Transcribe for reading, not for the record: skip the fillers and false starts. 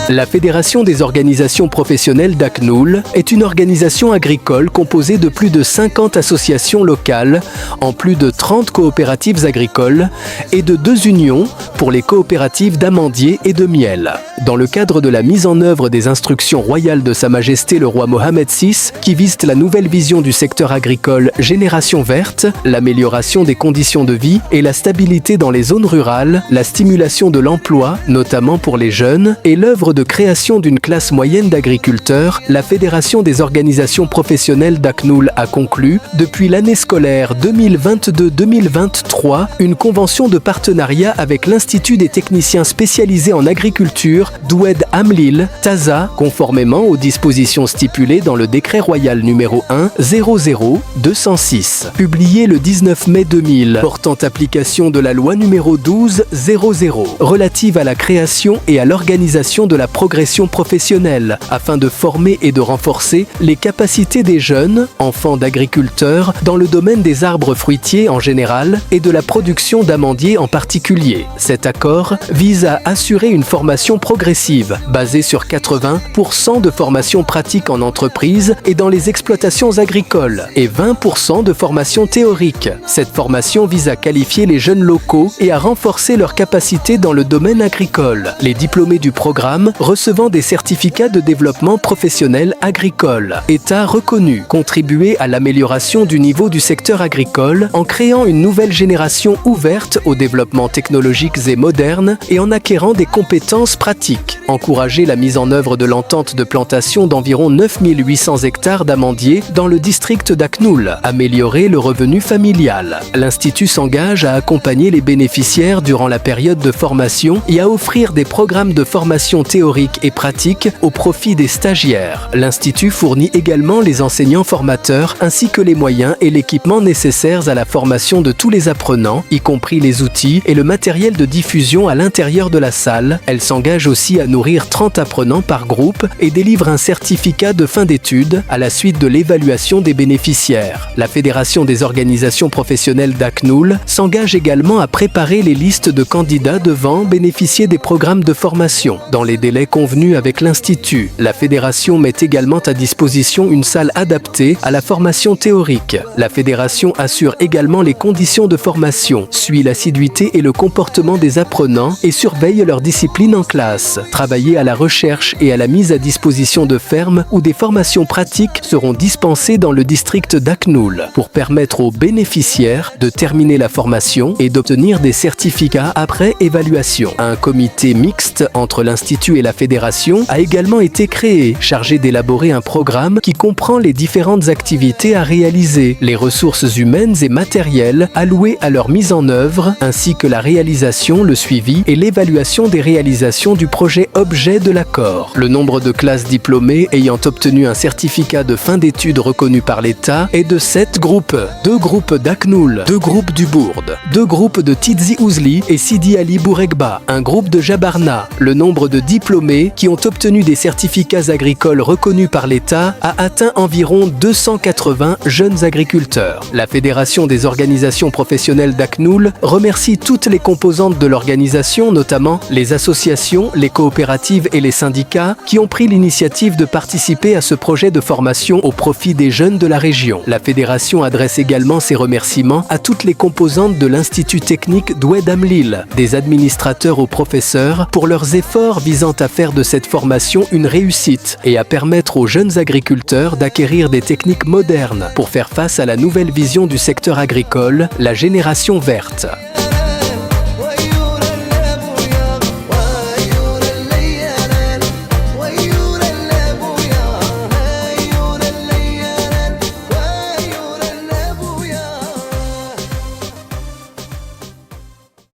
La Fédération des organisations professionnelles d'ACNUL est une organisation agricole composée de plus de 50 associations locales, en plus de 30 coopératives agricoles et de 2 unions pour les coopératives d'amandiers et de miel. Dans le cadre de la mise en œuvre des instructions royales de Sa Majesté le roi Mohammed VI, qui visent la nouvelle vision du secteur agricole Génération verte, l'amélioration des conditions de vie et la stabilité dans les zones rurales, la stimulation de l'emploi, notamment pour les jeunes, et l'œuvre de création d'une classe moyenne d'agriculteurs, la Fédération des organisations professionnelles d'ACNUL a conclu, depuis l'année scolaire 2022-2023, une convention de partenariat avec l'Institut des techniciens spécialisés en agriculture d'Oued Amlil, TASA, conformément aux dispositions stipulées dans le décret royal numéro 1-00-206, publié le 19 mai 2000, portant application de la loi numéro 12-00, relative à la création et à l'organisation de la progression professionnelle, afin de former et de renforcer les capacités des jeunes, enfants d'agriculteurs, dans le domaine des arbres fruitiers en général et de la production d'amandiers en particulier. Cet accord vise à assurer une formation progressive, basée sur 80% de formation pratique en entreprise et dans les exploitations agricoles, et 20% de formation théorique. Cette formation vise à qualifier les jeunes locaux et à renforcer leurs capacités dans le domaine agricole. Les diplômés du programme recevant des certificats de développement professionnel agricole, État reconnu, contribuer à l'amélioration du niveau du secteur agricole en créant une nouvelle génération ouverte au développement technologique et moderne et en acquérant des compétences pratiques. Encourager la mise en œuvre de l'entente de plantation d'environ 9800 hectares d'amandiers dans le district d'ACNUL. Améliorer le revenu familial. L'Institut s'engage à accompagner les bénéficiaires durant la période de formation et à offrir des programmes de formation théorique et pratique au profit des stagiaires. L'Institut fournit également les enseignants formateurs ainsi que les moyens et l'équipement nécessaires à la formation de tous les apprenants, y compris les outils et le matériel de diffusion à l'intérieur de la salle. Elle s'engage aussi à nourrir 30 apprenants par groupe et délivre un certificat de fin d'études à la suite de l'évaluation des bénéficiaires. La Fédération des organisations professionnelles d'ACNUL s'engage également à préparer les listes de candidats devant bénéficier des programmes de formation dans les délais convenus avec l'Institut. La Fédération met également à disposition une salle adaptée à la formation théorique. La Fédération assure également les conditions de formation, suit l'assiduité et le comportement des apprenants et surveille leur discipline en classe. Travailler à la recherche et à la mise à disposition de fermes où des formations pratiques seront dispensées dans le district d'ACNUL pour permettre aux bénéficiaires de terminer la formation et d'obtenir des certificats après évaluation. Un comité mixte entre l'Institut et la Fédération a également été créé, chargé d'élaborer un programme qui comprend les différentes activités à réaliser, les ressources humaines et matérielles allouées à leur mise en œuvre, ainsi que la réalisation, le suivi et l'évaluation des réalisations du projet objet de l'accord. Le nombre de classes diplômées ayant obtenu un certificat de fin d'études reconnu par l'État est de 7 groupes. 2 groupes d'ACNUL, 2 groupes du Bourd, 2 groupes de Tizi Ouzli et Sidi Ali Bouregba, un groupe de Jabarna. Le nombre de diplômés qui ont obtenu des certificats agricoles reconnus par l'État a atteint environ 280 jeunes agriculteurs. La Fédération des organisations professionnelles d'ACNUL remercie toutes les composantes de l'organisation, notamment les associations, les coopératives et les syndicats qui ont pris l'initiative de participer à ce projet de formation au profit des jeunes de la région. La Fédération adresse également ses remerciements à toutes les composantes de l'Institut technique d'Oued Amlil, des administrateurs aux professeurs, pour leurs efforts visant à faire de cette formation une réussite et à permettre aux jeunes agriculteurs d'acquérir des techniques modernes pour faire face à la nouvelle vision du secteur agricole, la génération verte.